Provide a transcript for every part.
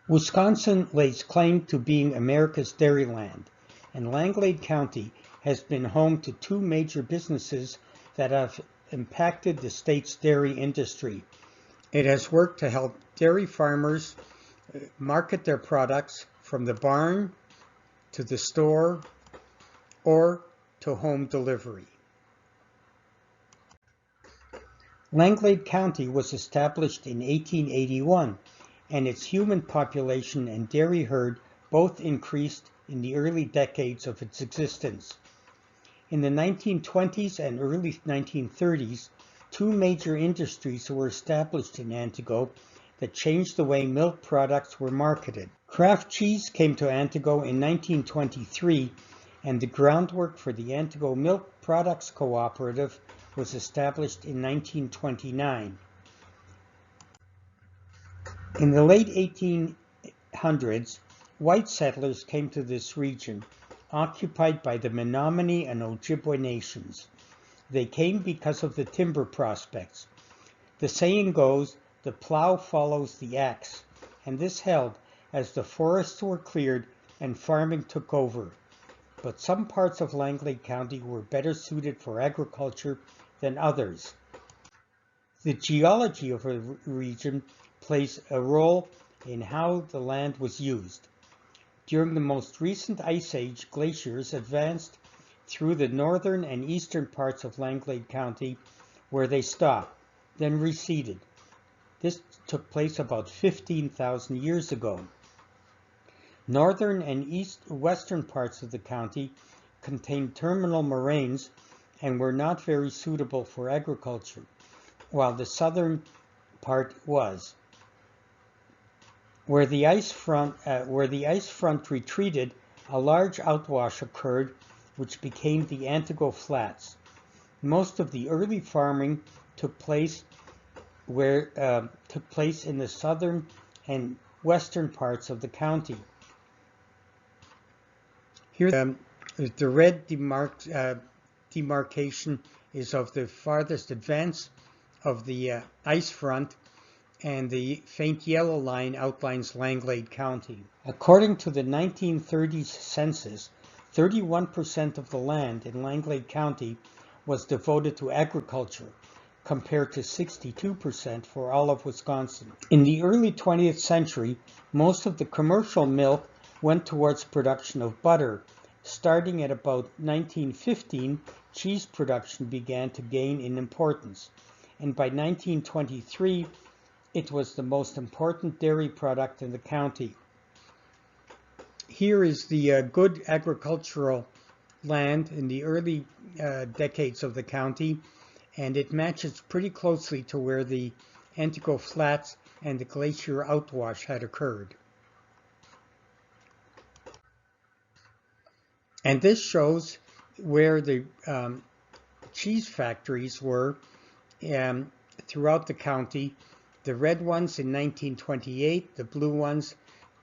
Wisconsin lays claim to being America's dairyland, and Langlade County has been home to two major businesses that have impacted the state's dairy industry. It has worked to help dairy farmers market their products from the barn to the store or to home delivery. Langlade County was established in 1881, and its human population and dairy herd both increased in the early decades of its existence. In the 1920s and early 1930s, two major industries were established in Antigo that changed the way milk products were marketed. Kraft cheese came to Antigo in 1923, and the groundwork for the Antigo Milk Products Cooperative was established in 1929. In the late 1800s, white settlers came to this region, occupied by the Menominee and Ojibwe nations. They came because of the timber prospects. The saying goes, the plow follows the axe, and this held as the forests were cleared and farming took over. But some parts of Langlade County were better suited for agriculture than others. The geology of a region plays a role in how the land was used. During the most recent ice age, glaciers advanced through the northern and eastern parts of Langlade County, where they stopped, then receded. This took place about 15,000 years ago. Northern and western parts of the county contained terminal moraines and were not very suitable for agriculture, while the southern part was. Where the ice front retreated, a large outwash occurred, which became the Antigo Flats. Most of the early farming took place in the southern and western parts of the county. Here, the red demarcation is of the farthest advance of the ice front, and the faint yellow line outlines Langlade County. According to the 1930s census, 31% of the land in Langlade County was devoted to agriculture, compared to 62% for all of Wisconsin. In the early 20th century, most of the commercial milk went towards production of butter. Starting at about 1915, cheese production began to gain in importance, and by 1923, it was the most important dairy product in the county. Here is the good agricultural land in the early decades of the county, and it matches pretty closely to where the Antigo Flats and the glacier outwash had occurred. And this shows where the cheese factories were throughout the county. The red ones in 1928, the blue ones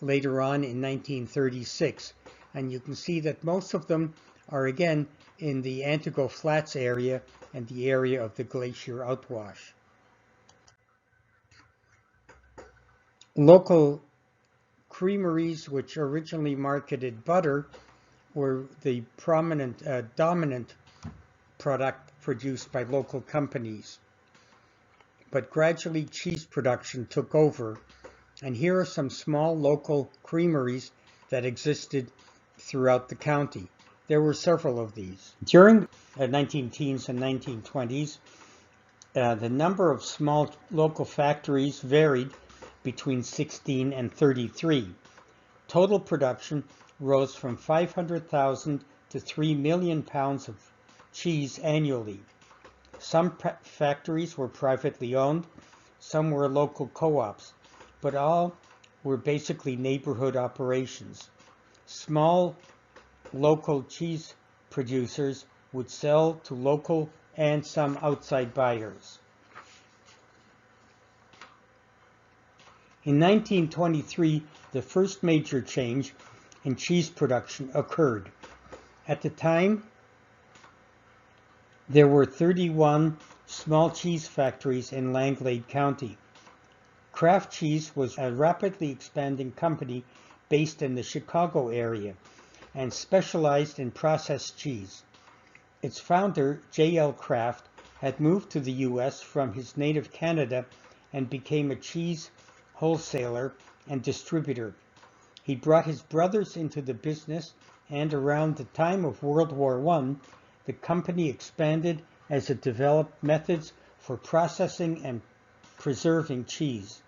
later on in 1936. And you can see that most of them are again in the Antigo Flats area and the area of the glacier outwash. Local creameries, which originally marketed butter, were the dominant product produced by local companies. But gradually cheese production took over, and here are some small local creameries that existed throughout the county. There were several of these. During the 19-teens and 1920s, the number of small local factories varied between 16 and 33. Total production rose from 500,000 to 3 million pounds of cheese annually. Some factories were privately owned, some were local co-ops, but all were basically neighborhood operations. Small local cheese producers would sell to local and some outside buyers. In 1923, the first major change in cheese production occurred. At the time, there were 31 small cheese factories in Langlade County. Kraft Cheese was a rapidly expanding company based in the Chicago area and specialized in processed cheese. Its founder, J.L. Kraft, had moved to the U.S. from his native Canada and became a cheese wholesaler and distributor. He brought his brothers into the business, and around the time of World War I, the company expanded as it developed methods for processing and preserving cheese.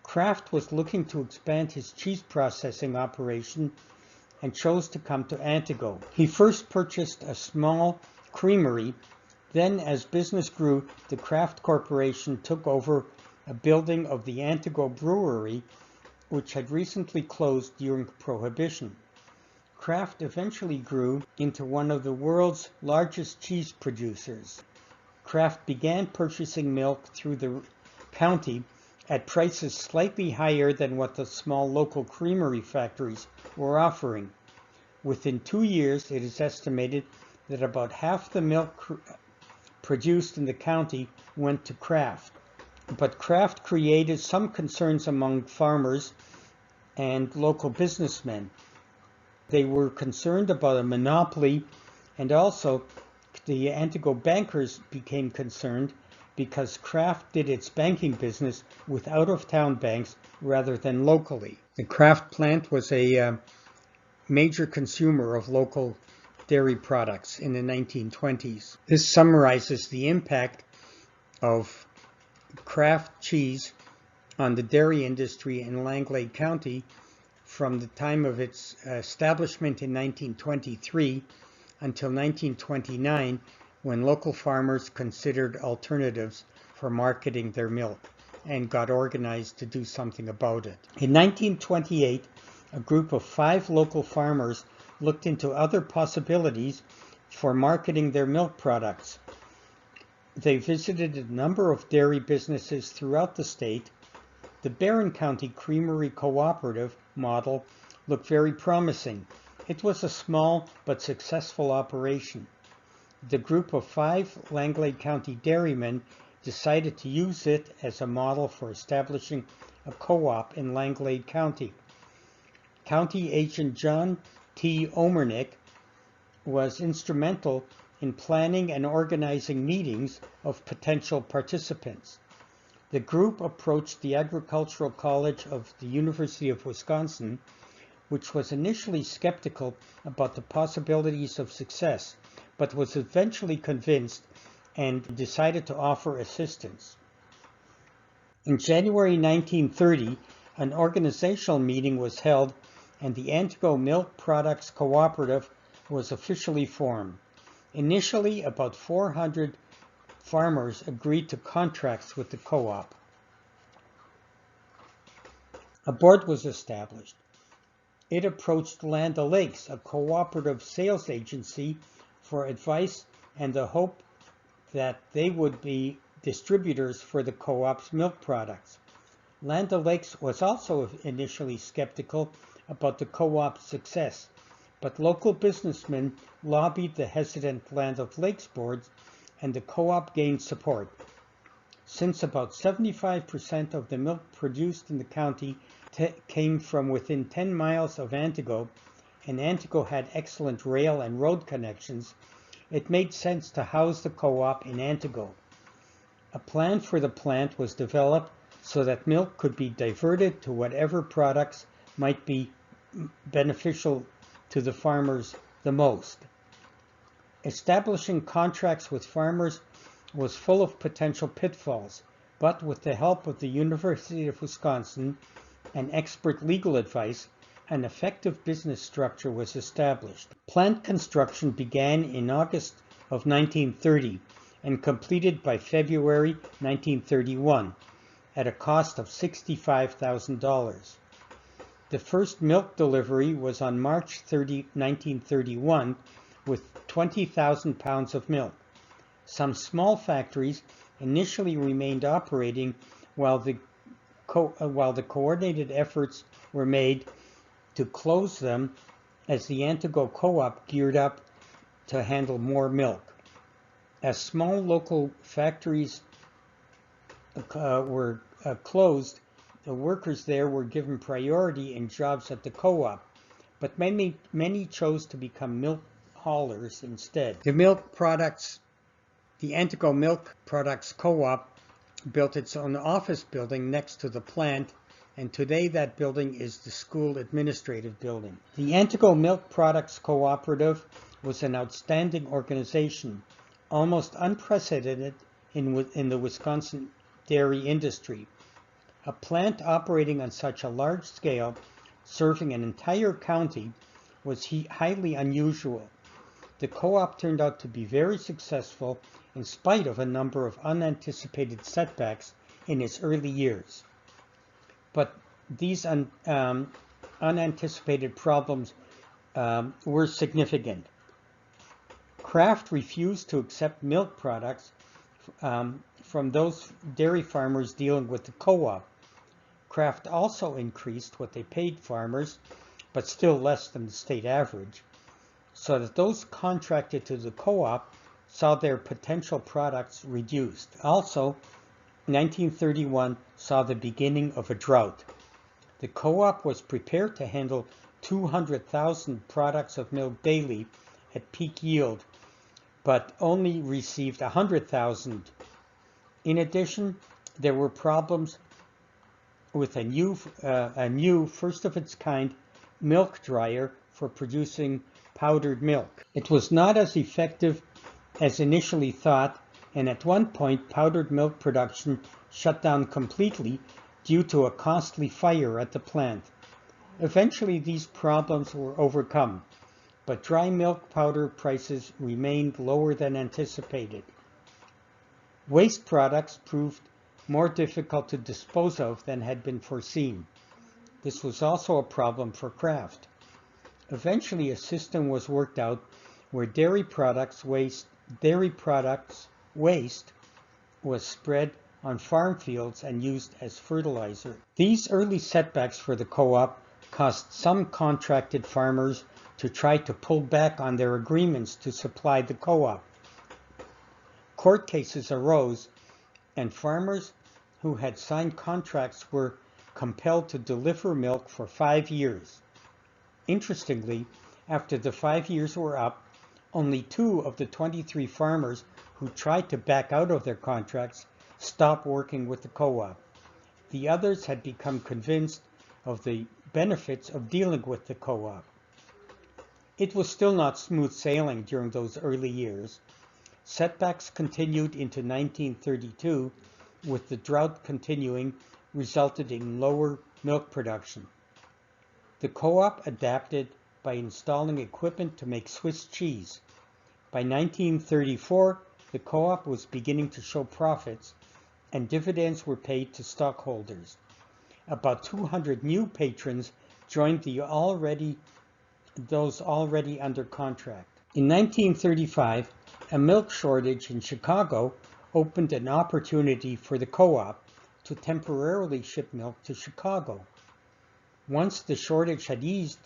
Kraft was looking to expand his cheese processing operation and chose to come to Antigo. He first purchased a small creamery. Then, as business grew, the Kraft Corporation took over a building of the Antigo Brewery, which had recently closed during Prohibition. Kraft eventually grew into one of the world's largest cheese producers. Kraft began purchasing milk through the county at prices slightly higher than what the small local creamery factories were offering. Within 2 years, it is estimated that about half the milk produced in the county went to Kraft. But Kraft created some concerns among farmers and local businessmen. They were concerned about a monopoly, and also the Antigo bankers became concerned because Kraft did its banking business with out-of-town banks rather than locally. The Kraft plant was a major consumer of local dairy products in the 1920s. This summarizes the impact of Kraft cheese on the dairy industry in Langlade County from the time of its establishment in 1923 until 1929, when local farmers considered alternatives for marketing their milk and got organized to do something about it. In 1928, a group of 5 local farmers looked into other possibilities for marketing their milk products. They visited a number of dairy businesses throughout the state. The Barron County Creamery Cooperative model looked very promising. It was a small but successful operation. The group of 5 Langlade County dairymen decided to use it as a model for establishing a co-op in Langlade County. County Agent John T. Omernick was instrumental in planning and organizing meetings of potential participants. The group approached the Agricultural College of the University of Wisconsin, which was initially skeptical about the possibilities of success, but was eventually convinced and decided to offer assistance. In January 1930, an organizational meeting was held, and the Antigo Milk Products Cooperative was officially formed. Initially, about 400 farmers agreed to contracts with the co-op. A board was established. It approached Land O'Lakes, a cooperative sales agency, for advice and the hope that they would be distributors for the co-op's milk products. Land O'Lakes was also initially skeptical about the co-op's success, but local businessmen lobbied the hesitant Land O'Lakes board, and the co-op gained support. Since about 75% of the milk produced in the county came from within 10 miles of Antigo, and Antigo had excellent rail and road connections, it made sense to house the co-op in Antigo. A plan for the plant was developed so that milk could be diverted to whatever products might be beneficial to the farmers the most. Establishing contracts with farmers was full of potential pitfalls, but with the help of the University of Wisconsin and expert legal advice, an effective business structure was established. Plant construction began in August of 1930 and completed by February 1931 at a cost of $65,000. The first milk delivery was on March 30, 1931, with 20,000 pounds of milk. Some small factories initially remained operating while the coordinated efforts were made to close them as the Antigo Co-op geared up to handle more milk. As small local factories were closed, The workers there were given priority in jobs at the co-op, but many chose to become milk haulers instead. The Antigo Milk Products Co-op built its own office building next to the plant, and today that building is the school administrative building. The Antigo Milk Products Cooperative was an outstanding organization, almost unprecedented in the Wisconsin dairy industry. A plant operating on such a large scale, serving an entire county, was highly unusual. The co-op turned out to be very successful in spite of a number of unanticipated setbacks in its early years. But these unanticipated problems were significant. Kraft refused to accept milk products from those dairy farmers dealing with the co-op. Kraft also increased what they paid farmers, but still less than the state average, so that those contracted to the co-op saw their potential products reduced. Also, 1931 saw the beginning of a drought. The co-op was prepared to handle 200,000 products of milk daily at peak yield, but only received 100,000. In addition, there were problems with a new first of its kind milk dryer for producing powdered milk. It was not as effective as initially thought, and at one point powdered milk production shut down completely due to a costly fire at the plant. Eventually these problems were overcome, but dry milk powder prices remained lower than anticipated. Waste products proved more difficult to dispose of than had been foreseen. This was also a problem for Kraft. Eventually a system was worked out where dairy products waste was spread on farm fields and used as fertilizer. These early setbacks for the co-op caused some contracted farmers to try to pull back on their agreements to supply the co-op. Court cases arose, and farmers who had signed contracts were compelled to deliver milk for 5 years. Interestingly, after the 5 years were up, only 2 of the 23 farmers who tried to back out of their contracts stopped working with the co-op. The others had become convinced of the benefits of dealing with the co-op. It was still not smooth sailing during those early years. Setbacks continued into 1932, with the drought continuing, resulted in lower milk production. The co-op adapted by installing equipment to make Swiss cheese. By 1934, the co-op was beginning to show profits, and dividends were paid to stockholders. About 200 new patrons joined those already under contract. In 1935, a milk shortage in Chicago opened an opportunity for the co-op to temporarily ship milk to Chicago. Once the shortage had eased,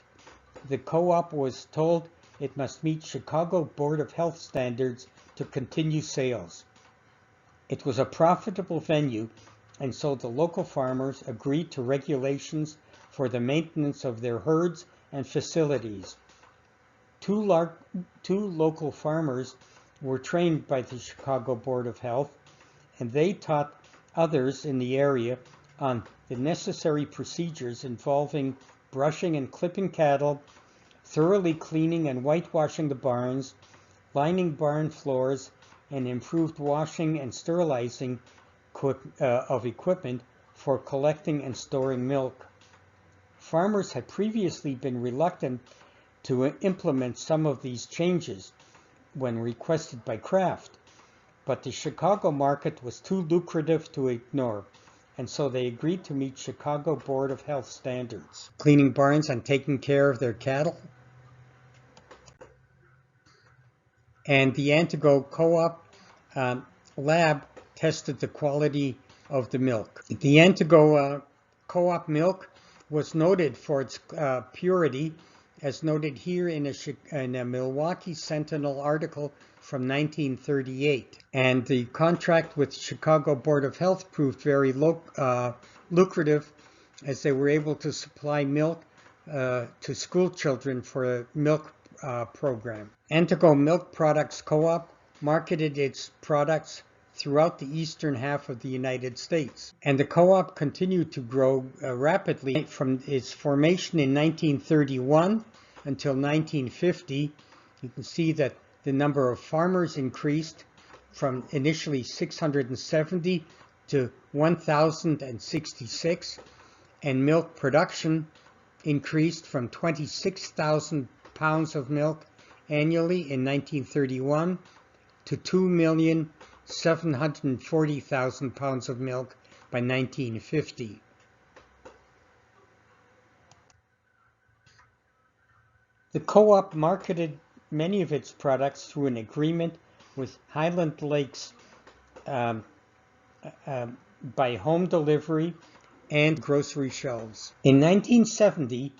the co-op was told it must meet Chicago Board of Health standards to continue sales. It was a profitable venue, and so the local farmers agreed to regulations for the maintenance of their herds and facilities. Two local farmers were trained by the Chicago Board of Health, and they taught others in the area on the necessary procedures involving brushing and clipping cattle, thoroughly cleaning and whitewashing the barns, lining barn floors, and improved washing and sterilizing of equipment for collecting and storing milk. Farmers had previously been reluctant to implement some of these changes when requested by Kraft, but the Chicago market was too lucrative to ignore, and so they agreed to meet Chicago Board of Health standards. Cleaning barns and taking care of their cattle. And the Antigo Co-op lab tested the quality of the milk. The Antigo Co-op milk was noted for its purity, as noted here in a Milwaukee Sentinel article from 1938. And the contract with Chicago Board of Health proved very lucrative as they were able to supply milk to school children for a milk program. Antigo Milk Products Co-op marketed its products throughout the eastern half of the United States. And the co-op continued to grow rapidly from its formation in 1931 until 1950. You can see that the number of farmers increased from initially 670 to 1,066, and milk production increased from 26,000 pounds of milk annually in 1931 to 2,740,000 pounds of milk by 1950. The co-op marketed many of its products through an agreement with Highland Lakes by home delivery and grocery shelves. In 1970,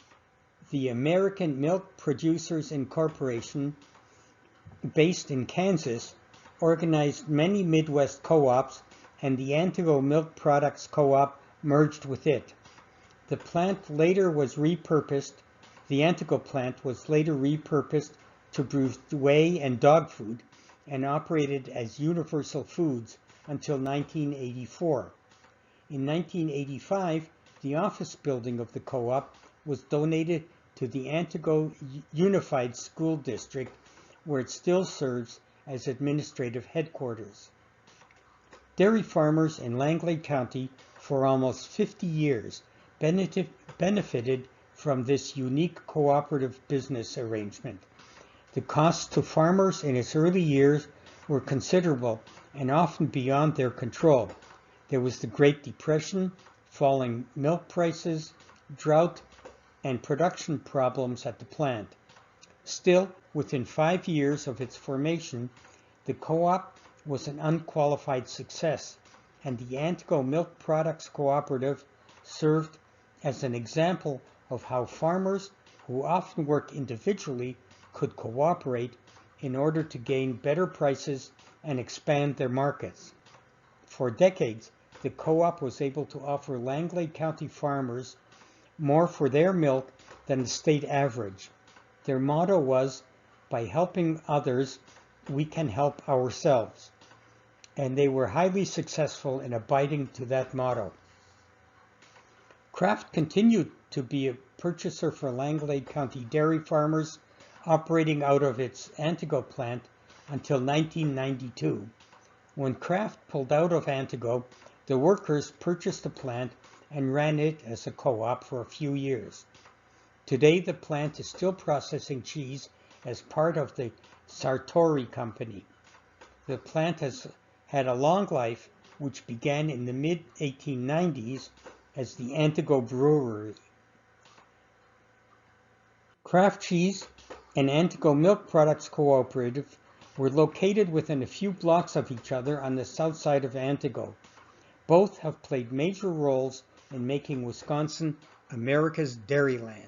the American Milk Producers Incorporation, based in Kansas, organized many Midwest co-ops, and the Antigo Milk Products Co-op merged with it. The plant later was repurposed. The Antigo plant was later repurposed to produce whey and dog food and operated as Universal Foods until 1984. In 1985, the office building of the co-op was donated to the Antigo Unified School District, where it still serves as administrative headquarters. Dairy farmers in Langlade County for almost 50 years benefited from this unique cooperative business arrangement. The costs to farmers in its early years were considerable and often beyond their control. There was the Great Depression, falling milk prices, drought, and production problems at the plant. Still, within 5 years of its formation, the co-op was an unqualified success, and the Antigo Milk Products Cooperative served as an example of how farmers who often work individually could cooperate in order to gain better prices and expand their markets. For decades, the co-op was able to offer Langlade County farmers more for their milk than the state average. Their motto was, "By helping others, we can help ourselves." And they were highly successful in abiding to that motto. Kraft continued to be a purchaser for Langlade County dairy farmers operating out of its Antigo plant until 1992. When Kraft pulled out of Antigo, the workers purchased the plant and ran it as a co-op for a few years. Today, the plant is still processing cheese as part of the Sartori Company. The plant has had a long life, which began in the mid-1890s as the Antigo Brewery. Kraft Cheese and Antigo Milk Products Cooperative were located within a few blocks of each other on the south side of Antigo. Both have played major roles in making Wisconsin America's dairyland.